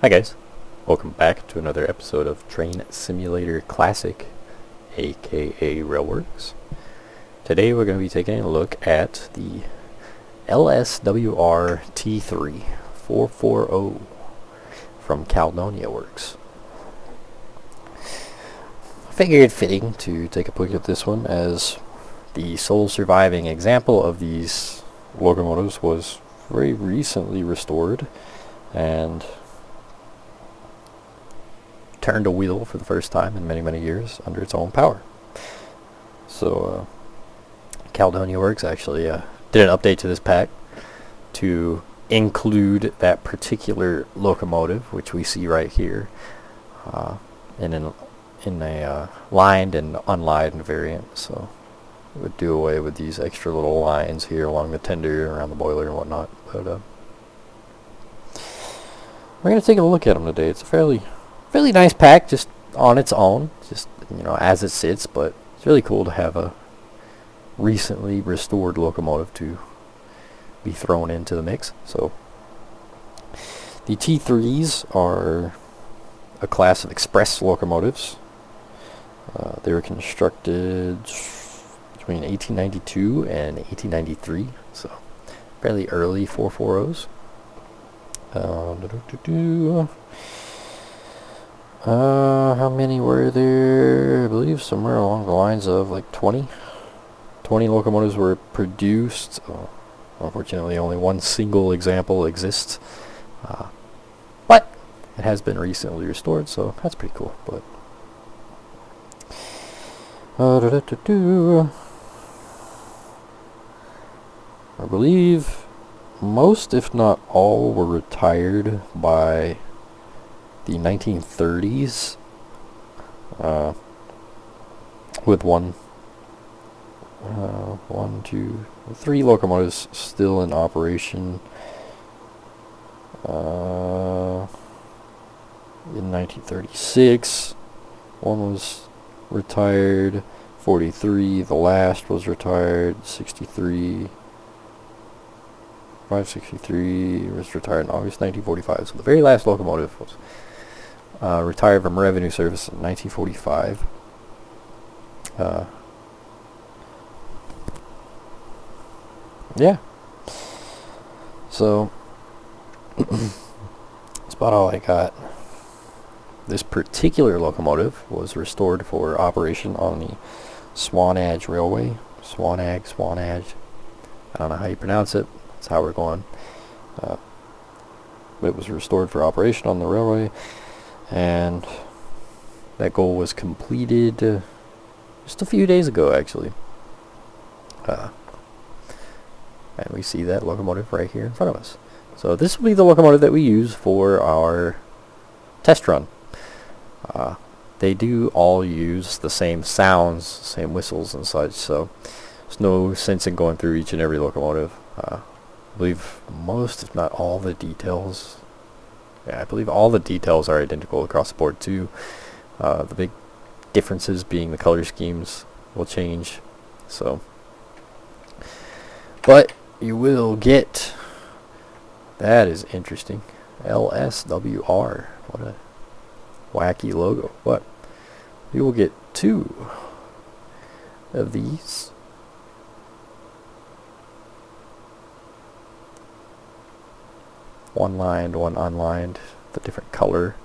Hi guys, welcome back to another episode of Train Simulator Classic, aka Railworks. Today we're going to be taking a look at the LSWR T3 440 from Caledonia Works. I figured fitting to take a quick look at this one, as the sole surviving example of these locomotives was very recently restored and turned a wheel for the first time in many years under its own power. So Caledonia Works actually did an update to this pack to include that particular locomotive, which we see right here, in a lined and unlined variant. So it would do away with these extra little lines here along the tender, around the boiler and whatnot. But we're going to take a look at them today. It's a fairly nice pack just on its own, just as it sits, but it's really cool to have a recently restored locomotive to be thrown into the mix. So the T3s are a class of express locomotives. They were constructed between 1892 and 1893, so fairly early 440s. How many were there? I believe somewhere along the lines of like 20 locomotives were produced. Unfortunately, only one single example exists, but it has been recently restored, so that's pretty cool. But I believe most, if not all, were retired by the 1930s, with three locomotives still in operation in 1936. One was retired 43, the last was retired 63. 563 was retired in August 1945. So the very last locomotive was retired from revenue service in 1945. Yeah. So that's about all I got. This particular locomotive was restored for operation on the Swanage Railway. Swanage. I don't know how you pronounce it. That's how we're going. But it was restored for operation on the railway, and that goal was completed just a few days ago, actually. And we see that locomotive right here in front of us. So this will be the locomotive that we use for our test run. They do all use the same sounds, same whistles and such, so there's no sense in going through each and every locomotive. I believe most, if not all, the details. Yeah, I believe all the details are identical across the board too. The big differences being the color schemes will change. So, but you will get. That is interesting. LSWR. What a wacky logo. What? You will get 2 of these. One lined, one unlined, the different color.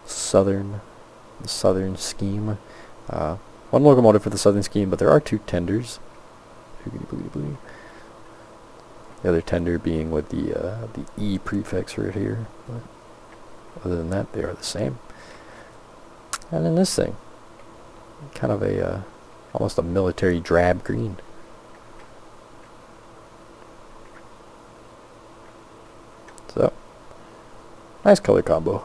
The southern scheme. One locomotive for the southern scheme, but there are 2 tenders. The other tender being with the E prefix right here. But other than that, they are the same. And then this thing, kind of a almost a military drab green. So nice color combo.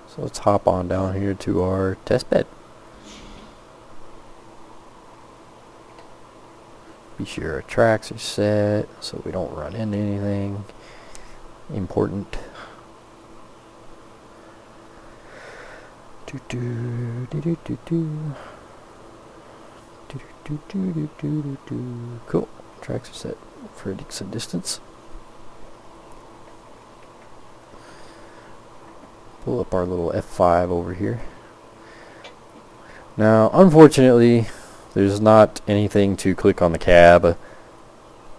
So let's hop on down here to our test bed. Be sure our tracks are set so we don't run into anything important. Cool. Tracks are set for a decent distance. Pull up our little F5 over here. Now, unfortunately, there's not anything to click on the cab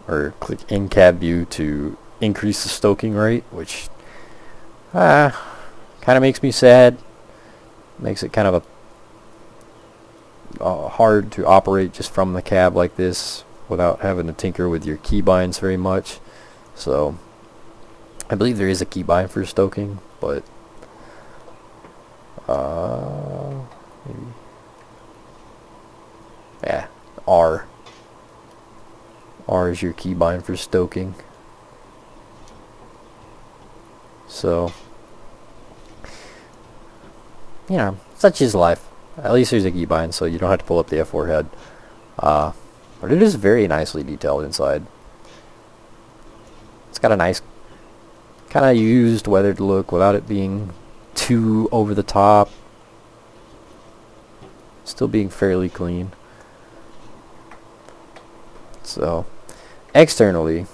or click in cab view to increase the stoking rate, which kind of makes me sad. Makes it kind of hard to operate just from the cab like this without having to tinker with your keybinds very much. So I believe there is a keybind for stoking, but maybe, yeah, R is your keybind for stoking. So, you know, such is life. At least there's a keybind, so you don't have to pull up the F4 head. But it is very nicely detailed inside. It's got a nice, kind of used, weathered look without it being too over the top. Still being fairly clean. So, externally,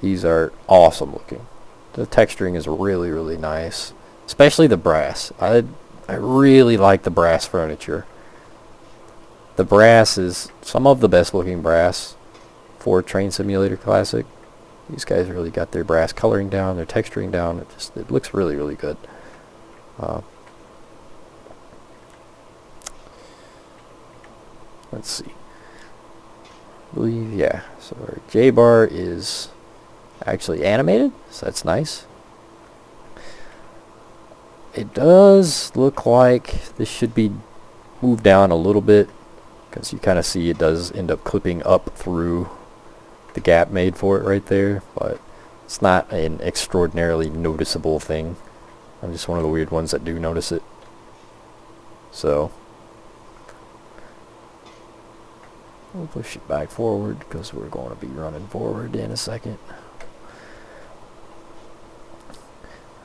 these are awesome looking. The texturing is really, really nice. Especially the brass. I really like the brass furniture. The brass is some of the best looking brass for Train Simulator Classic. These guys really got their brass coloring down, their texturing down. It looks really, really good. Let's see. I believe, yeah. So our J bar is actually animated, so that's nice. It does look like this should be moved down a little bit, because you kind of see it does end up clipping up through the gap made for it right there, but it's not an extraordinarily noticeable thing. I'm just one of the weird ones that do notice it. So we'll push it back forward because we're going to be running forward in a second.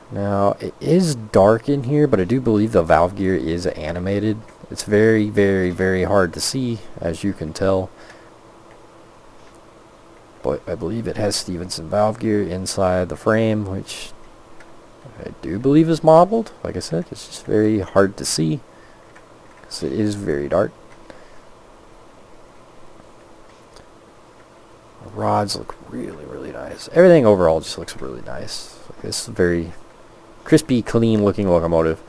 Now, it is dark in here, but I do believe the valve gear is animated. It's very, very, very hard to see, as you can tell. But I believe it has Stevenson valve gear inside the frame, which I do believe is modeled. Like I said, it's just very hard to see, because it is very dark. The rods look really, really nice. Everything overall just looks really nice. It's a very crispy, clean looking locomotive.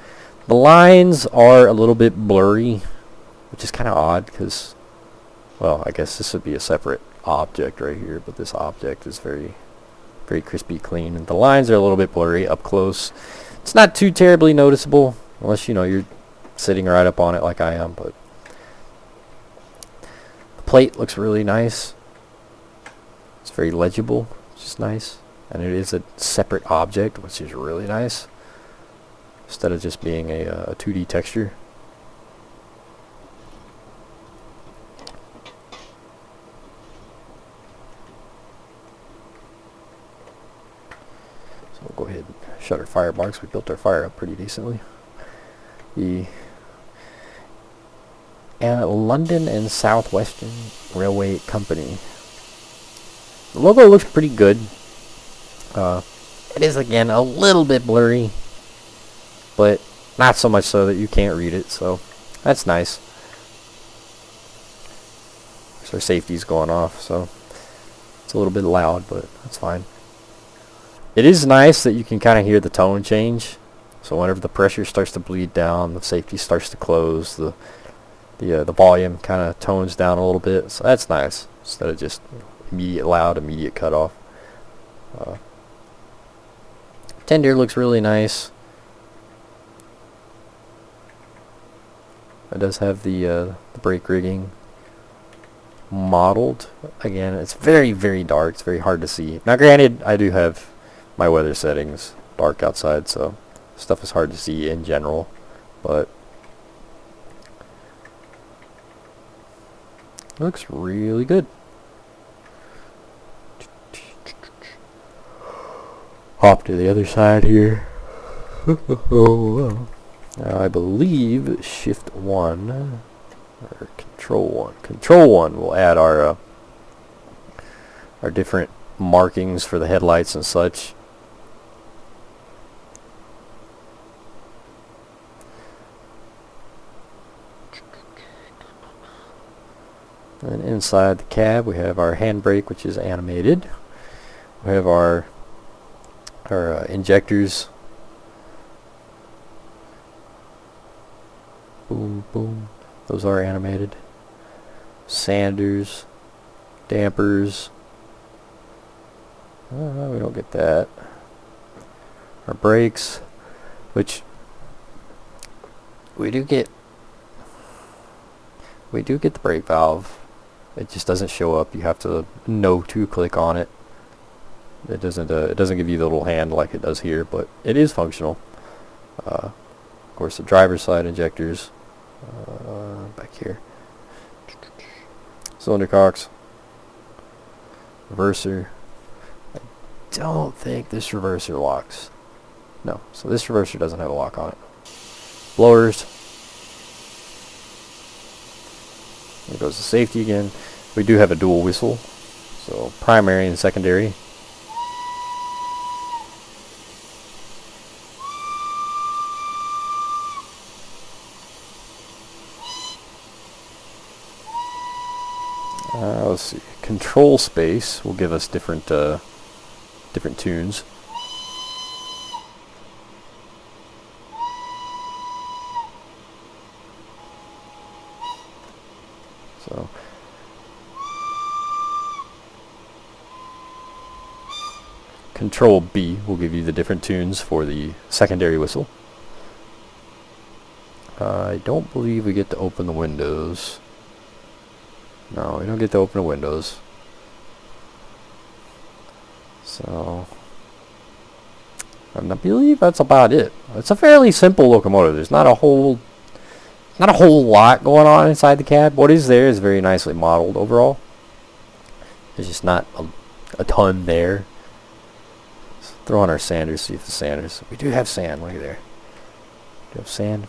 The lines are a little bit blurry, which is kind of odd because, well, I guess this would be a separate object right here, but this object is very, very crispy clean. And the lines are a little bit blurry up close. It's not too terribly noticeable unless, you know, you're sitting right up on it like I am, but the plate looks really nice. It's very legible, which is nice. And it is a separate object, which is really nice, instead of just being a 2D texture. So we'll go ahead and shut our firebox. We built our fire up pretty decently. The London and Southwestern Railway Company. The logo looks pretty good. It is, again, a little bit blurry, but not so much so that you can't read it, so that's nice. So our safety's going off, so it's a little bit loud, but that's fine. It is nice that you can kind of hear the tone change. So whenever the pressure starts to bleed down, the safety starts to close, the volume kind of tones down a little bit, so that's nice, instead of just immediate loud, immediate cutoff. Tender looks really nice. It does have the brake rigging modeled. Again, it's very, very dark. It's very hard to see. Now, granted, I do have my weather settings dark outside, so stuff is hard to see in general, but it looks really good. Hop to the other side here. Now I believe Shift 1 or Control 1. Control 1 will add our different markings for the headlights and such. And inside the cab we have our handbrake, which is animated. We have our injectors. Boom, boom. Those are animated. Sanders, dampers. We don't get that. Our brakes, which we do get. We do get the brake valve. It just doesn't show up. You have to know to click on it. It doesn't give you the little hand like it does here, but it is functional. Of course, the driver's side injectors back here. Cylinder cocks. Reverser. I don't think this reverser locks. No, so this reverser doesn't have a lock on it. Blowers. There goes the safety again. We do have a dual whistle, so primary and secondary. Let's see. Control space will give us different tunes. So Control B will give you the different tunes for the secondary whistle. I don't believe we get to open the windows. No, we don't get to open the windows. So I believe that's about it. It's a fairly simple locomotive. There's not a whole lot going on inside the cab. What is there is very nicely modeled overall. There's just not a ton there. Let's throw on our sanders, see if the sanders. We do have sand. Look at there. Do you have sand?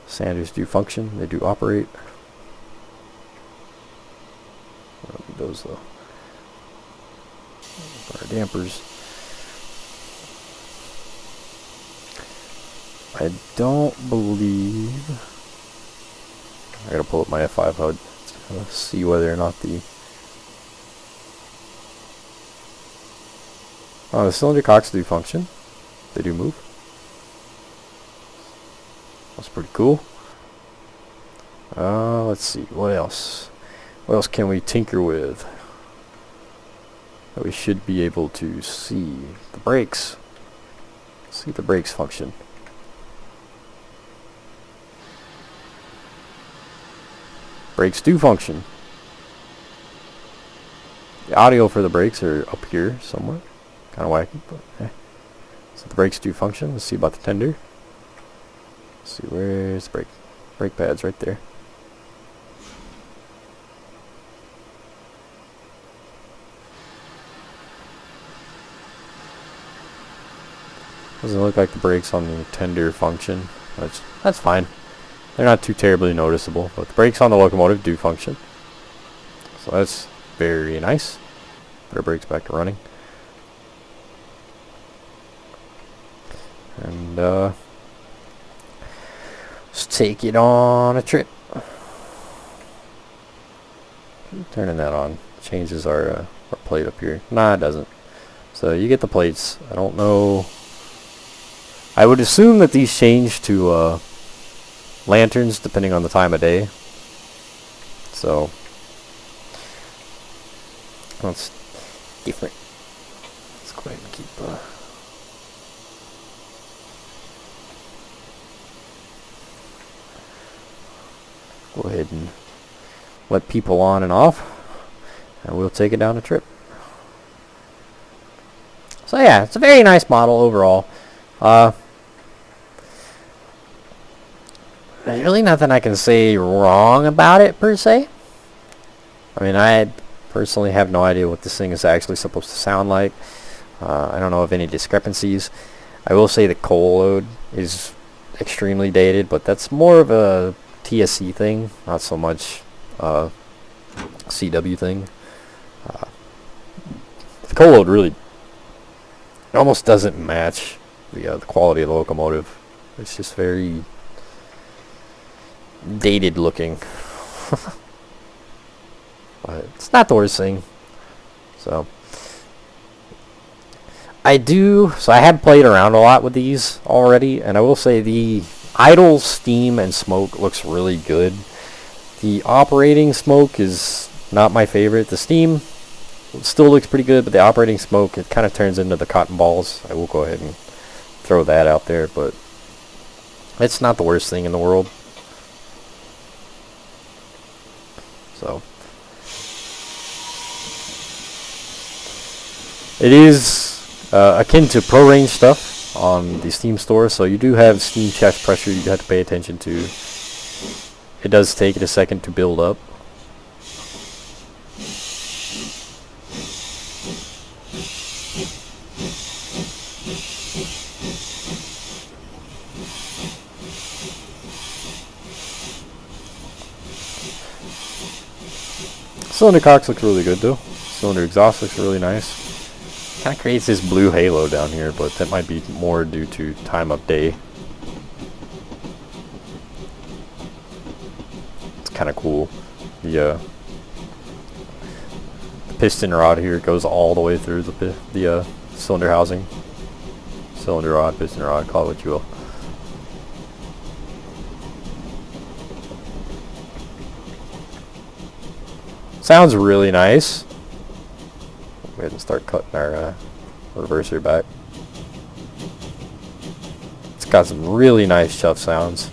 Sanders do function. They do operate. I don't need those though. Our dampers. I don't believe. I gotta pull up my F5 HUD to see whether or not the cylinder cocks do function. They do move. That's pretty cool. Let's see, what else? What else can we tinker with? We should be able to see the brakes. See the brakes function. Brakes do function. The audio for the brakes are up here somewhere. Kind of wacky, but eh. So the brakes do function. Let's see about the tender. Let's see, where's the brake pads? Right there. Doesn't look like the brakes on the tender function. That's fine. They're not too terribly noticeable, but the brakes on the locomotive do function. So that's very nice. Put our brakes back to running. And let's take it on a trip. Turning that on changes our plate up here. Nah, it doesn't. So you get the plates. I don't know. I would assume that these change to lanterns depending on the time of day. So that's different. Let's go ahead and keep go ahead and let people on and off, and we'll take it down a trip. So yeah, it's a very nice model overall. There's really nothing I can say wrong about it per se. I mean, I personally have no idea what this thing is actually supposed to sound like. I don't know of any discrepancies. I will say the coal load is extremely dated, but that's more of a TSC thing, not so much CW thing. The co-load really almost doesn't match the quality of the locomotive. It's just very dated looking. But it's not the worst thing. So I have played around a lot with these already, and I will say the idle steam and smoke looks really good. The operating smoke is not my favorite. The steam still looks pretty good, but the operating smoke, it kind of turns into the cotton balls. I will go ahead and throw that out there, but it's not the worst thing in the world. So it is akin to pro range stuff on the Steam store, so you do have steam chest pressure you have to pay attention to. It does take it a second to build up. Cylinder cocks looks really good though. Cylinder exhaust looks really nice. Kind of creates this blue halo down here, but that might be more due to time of day. It's kind of cool. The piston rod here goes all the way through the cylinder housing. Cylinder rod, piston rod, call it what you will. Sounds really nice. Go ahead and start cutting our reverser back. It's got some really nice chuff sounds.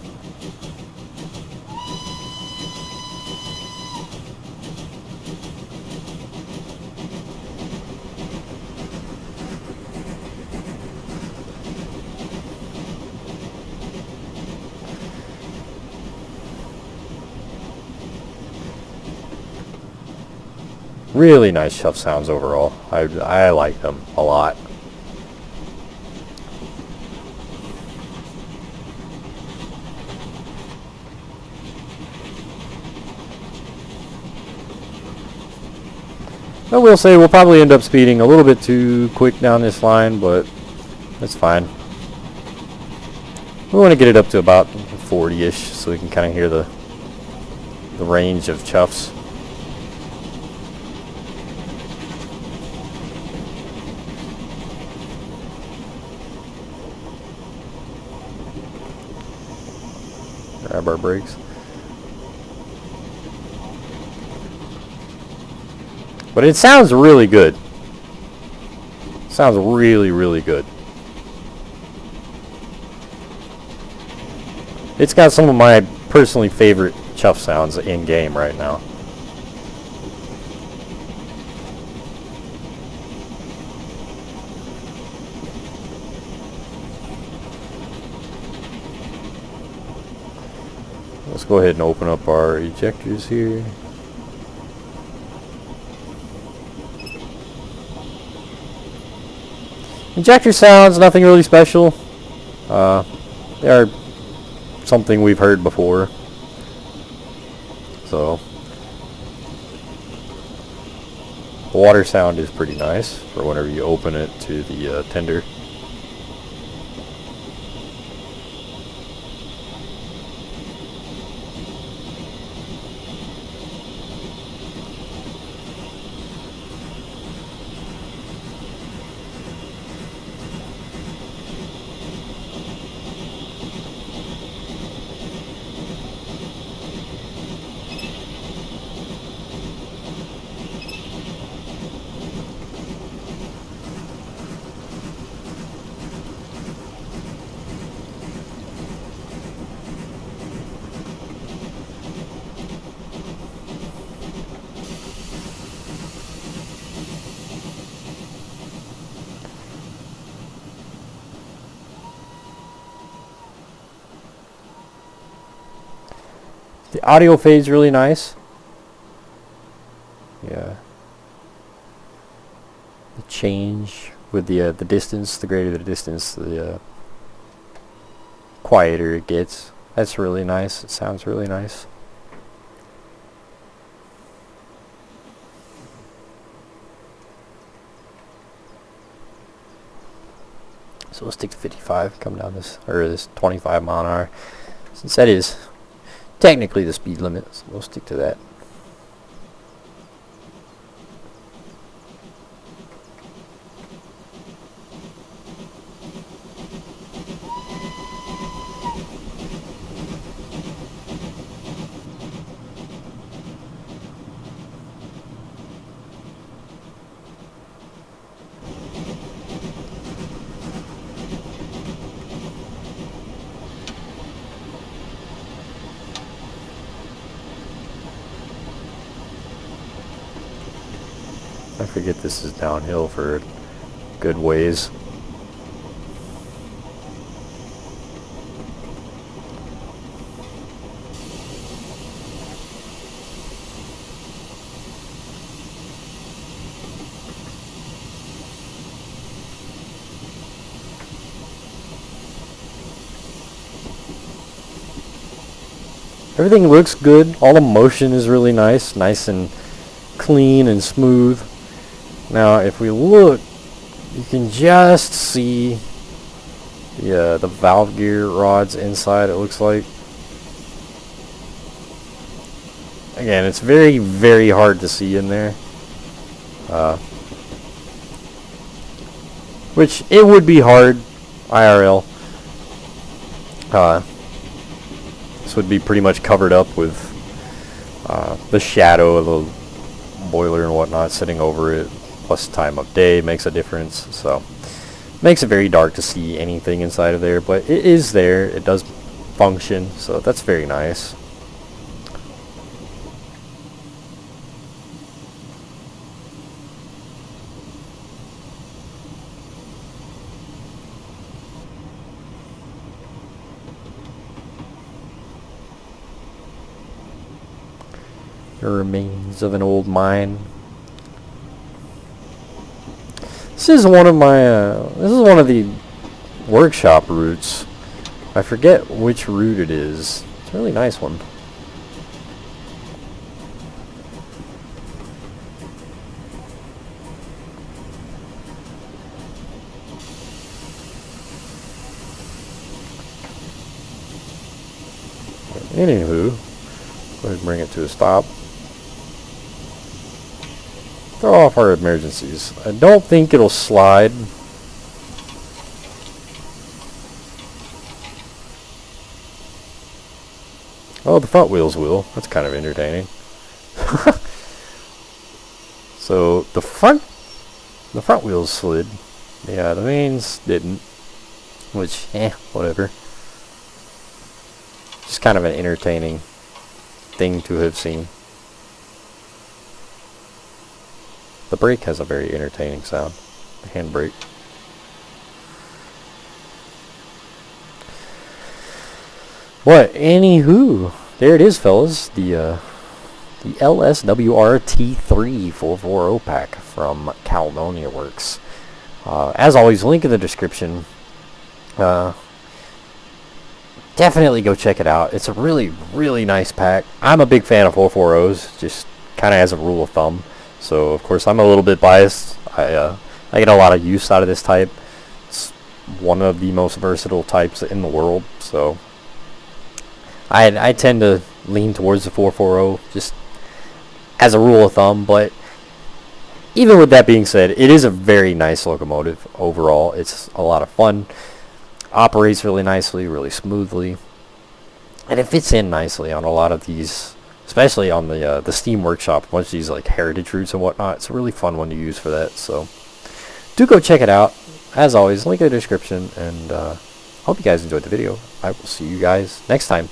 Really nice chuff sounds overall. I like them a lot. I will say we'll probably end up speeding a little bit too quick down this line, but that's fine. We want to get it up to about 40-ish so we can kind of hear the range of chuffs. Grab our brakes. But it sounds really good. Sounds really, really good. It's got some of my personally favorite chuff sounds in game right now. Let's go ahead and open up our ejectors here. Injector sounds, nothing really special. They are something we've heard before. So, the water sound is pretty nice for whenever you open it to the tender. The audio fades really nice. Yeah. The change with the distance, the greater the distance, the quieter it gets. That's really nice. It sounds really nice. So we'll stick to 55, come down this, or this 25 mile an hour, since that is technically the speed limit, so we'll stick to that. I forget this is downhill for good ways. Everything looks good. All the motion is really nice and clean and smooth. Now if we look, you can just see the valve gear rods inside, it looks like. Again, it's very, very hard to see in there. Which it would be hard IRL. This would be pretty much covered up with the shadow of the boiler and whatnot sitting over it. Plus time of day makes a difference, so makes it very dark to see anything inside of there, but it is there, it does function, so that's very nice. The remains of an old mine. This is one of my, this is one of the workshop routes. I forget which route it is. It's a really nice one. Anywho, go ahead and bring it to a stop. Throw off our emergencies. I don't think it'll slide. Oh, the front wheels will. That's kind of entertaining. So the front wheels slid. Yeah, the mains didn't. Which, whatever. Just kind of an entertaining thing to have seen. The brake has a very entertaining sound. The handbrake. But anywho, there it is, fellas. The LSWR T3 440 pack from Caledonia Works. As always, link in the description. Definitely go check it out. It's a really, really nice pack. I'm a big fan of 440s, just kind of as a rule of thumb. So of course I'm a little bit biased. I get a lot of use out of this type. It's one of the most versatile types in the world. So I tend to lean towards the 440 just as a rule of thumb. But even with that being said, it is a very nice locomotive overall. It's a lot of fun. Operates really nicely, really smoothly, and it fits in nicely on a lot of these, especially on the Steam Workshop, a bunch of these like heritage routes and whatnot. It's a really fun one to use for that, so do go check it out. As always, link in the description, and hope you guys enjoyed the video. I will see you guys next time.